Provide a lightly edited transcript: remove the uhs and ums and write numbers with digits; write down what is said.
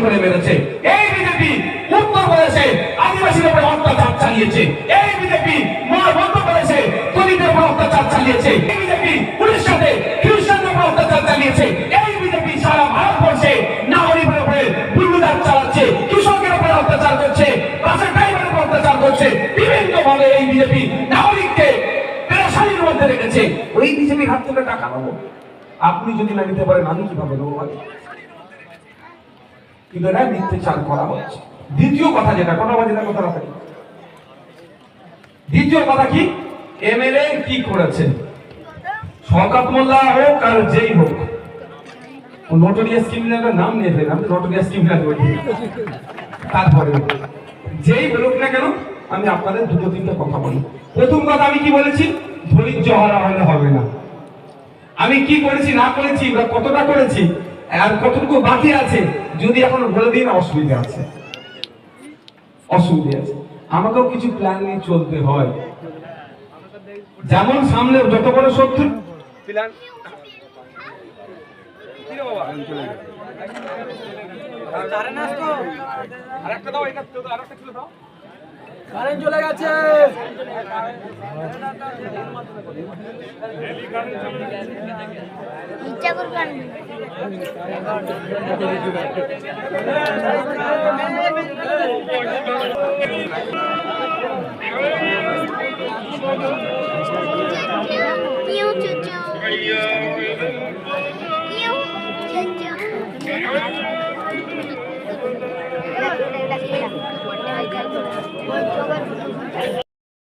করে মেরেছে। এই বিজেপি উত্তরপ্রদেশে আদিবাসীর উপর অত্যাচার চালিয়েছে। এই বিজেপি মধ্যপ্রদেশে দলিতের উপর অত্যাচার চালিয়েছে। এই বিজেপি উড়িষ্যাতে খ্রিস্টানদের উপর অত্যাচার চালিয়েছে। এই বিজেপি সারা ভারতবর্ষে নাগরিকের উপরে বুলডোজার চালাচ্ছে, কৃষকের উপর অত্যাচার করছে, বাসের ড্রাইভারের উপর অত্যাচার করছে। বিভিন্ন ভাবে এই বিজেপি নাগরিককে পেরেশানির মধ্যে রেখেছে। ওই বিজেপির হাত থেকে টাকা নেবো, আপনি যদি না নিতে পারেন আমি কিভাবে নেবো? কিন্তু এটা মিথ্যাচার করা হচ্ছে। দ্বিতীয় কথা যেটা কথা বাজে না, কথা রাখি। দ্বিতীয় কথা কি, এমএলএ কি করেছে? শওকত মোল্লা হোক আর যেই হোক, নোটোরিয়াস ক্রিমিনালের নাম নিয়ে ফেলেন, আমি নোটোরিয়াস ক্রিমিনাল বলি। তারপরে যেই বলুক না কেন, আমি আপনাদের দুটো তিনটা কথা বলি। প্রথম কথা আমি কি বলেছি? ধৈর্য হারা হলে হবে না। আমি কি করেছি না করেছি বা কতটা করেছি আর কতটুকু বাকি আছে যদি এখন বলে দিন, অসুবিধা আছে, অসুবিধা আছে। আমাকেও কিছু প্ল্যান নিয়ে চলতে হয়। যেমন সামনে যত বড় শত্রু প্ল্যান কারেন্ট চলে গেছে।